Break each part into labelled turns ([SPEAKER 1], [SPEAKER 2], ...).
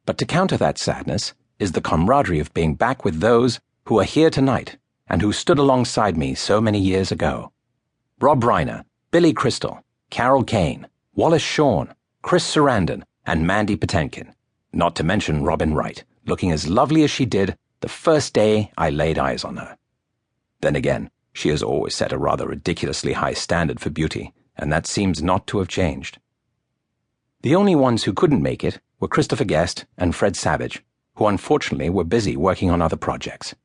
[SPEAKER 1] But to counter that sadness is the camaraderie of being back with those who are here tonight and who stood alongside me so many years ago. Rob Reiner, Billy Crystal, Carol Kane, Wallace Shawn, Chris Sarandon, and Mandy Patinkin, not to mention Robin Wright, looking as lovely as she did the first day I laid eyes on her. Then again, she has always set a rather ridiculously high standard for beauty, and that seems not to have changed. The only ones who couldn't make it were Christopher Guest and Fred Savage, who unfortunately were busy working on other projects.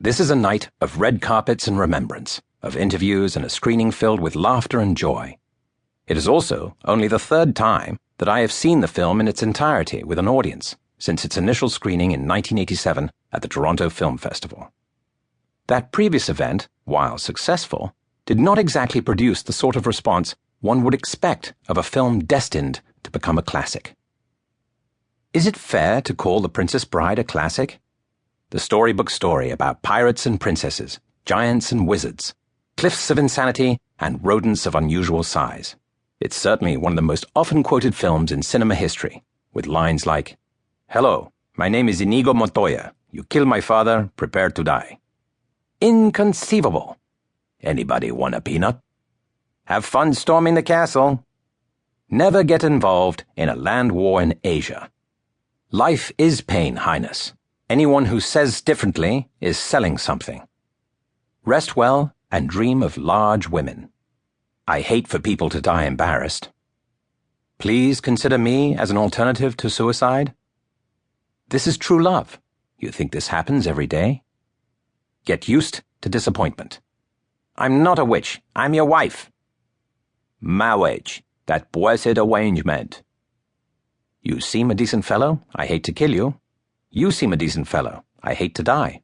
[SPEAKER 1] This is a night of red carpets and remembrance, of interviews and a screening filled with laughter and joy. It is also only the third time that I have seen the film in its entirety with an audience since its initial screening in 1987 at the Toronto Film Festival. That previous event, while successful, did not exactly produce the sort of response one would expect of a film destined to become a classic. Is it fair to call The Princess Bride a classic? The storybook story about pirates and princesses, giants and wizards, cliffs of insanity, and rodents of unusual size. It's certainly one of the most often quoted films in cinema history, with lines like, "Hello, my name is Inigo Montoya. You killed my father, prepare to die." Inconceivable. Anybody want a peanut? Have fun storming the castle. Never get involved in a land war in Asia. Life is pain, Highness. Anyone who says differently is selling something. Rest well and dream of large women. I hate for people to die embarrassed. Please consider me as an alternative to suicide. This is true love. You think this happens every day? Get used to disappointment. I'm not a witch. I'm your wife. Marriage, that blessed arrangement. You seem a decent fellow. I hate to kill you. You seem a decent fellow. I hate to die.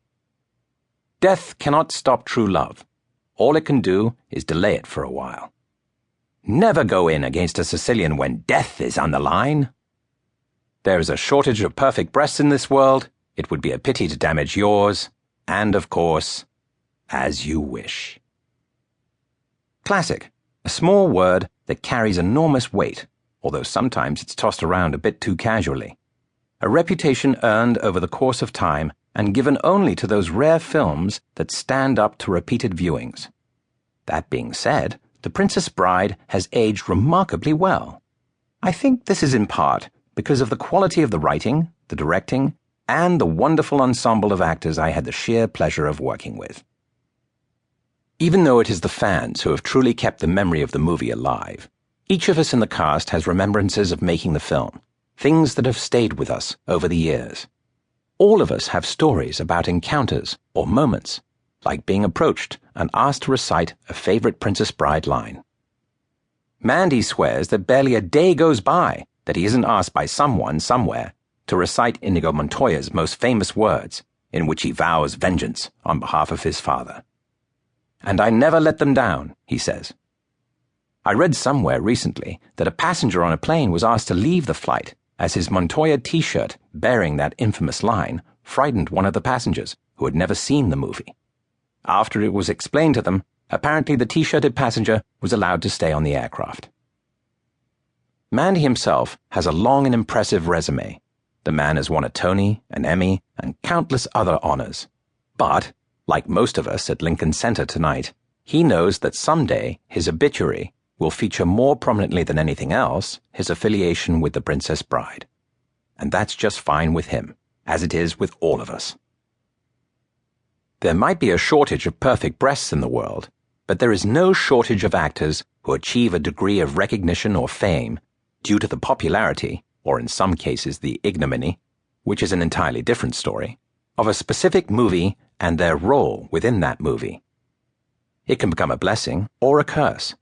[SPEAKER 1] Death cannot stop true love. All it can do is delay it for a while. Never go in against a Sicilian when death is on the line. There is a shortage of perfect breasts in this world. It would be a pity to damage yours. And, of course, as you wish. Classic, a small word that carries enormous weight, although sometimes it's tossed around a bit too casually. A reputation earned over the course of time and given only to those rare films that stand up to repeated viewings. That being said, The Princess Bride has aged remarkably well. I think this is in part because of the quality of the writing, the directing, and the wonderful ensemble of actors I had the sheer pleasure of working with. Even though it is the fans who have truly kept the memory of the movie alive, each of us in the cast has remembrances of making the film, things that have stayed with us over the years. All of us have stories about encounters or moments, like being approached and asked to recite a favorite Princess Bride line. Mandy swears that barely a day goes by that he isn't asked by someone somewhere to recite Inigo Montoya's most famous words, in which he vows vengeance on behalf of his father. And I never let them down, he says. I read somewhere recently that a passenger on a plane was asked to leave the flight as his Montoya t-shirt bearing that infamous line frightened one of the passengers who had never seen the movie. After it was explained to them, apparently the t-shirted passenger was allowed to stay on the aircraft. Mandy himself has a long and impressive resume. The man has won a Tony, an Emmy, and countless other honors. But, like most of us at Lincoln Center tonight, he knows that someday his obituary will feature more prominently than anything else his affiliation with the Princess Bride. And that's just fine with him, as it is with all of us. There might be a shortage of perfect breasts in the world, but there is no shortage of actors who achieve a degree of recognition or fame due to the popularity, or in some cases the ignominy, which is an entirely different story, of a specific movie and their role within that movie. It can become a blessing or a curse,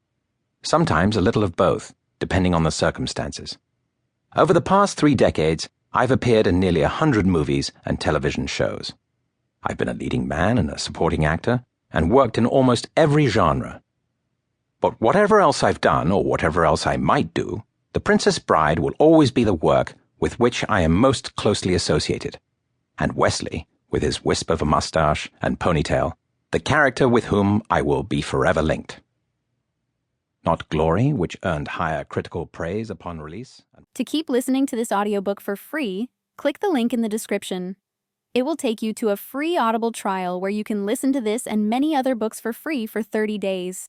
[SPEAKER 1] sometimes a little of both, depending on the circumstances. Over the past 3 decades, I've appeared in nearly 100 movies and television shows. I've been a leading man and a supporting actor, and worked in almost every genre. But whatever else I've done, or whatever else I might do, The Princess Bride will always be the work with which I am most closely associated, and Wesley, with his wisp of a mustache and ponytail, the character with whom I will be forever linked. not glory, which earned higher critical praise upon release.
[SPEAKER 2] To keep listening to this audiobook for free, click the link in the description. It will take you to a free Audible trial where you can listen to this and many other books for free for 30 days.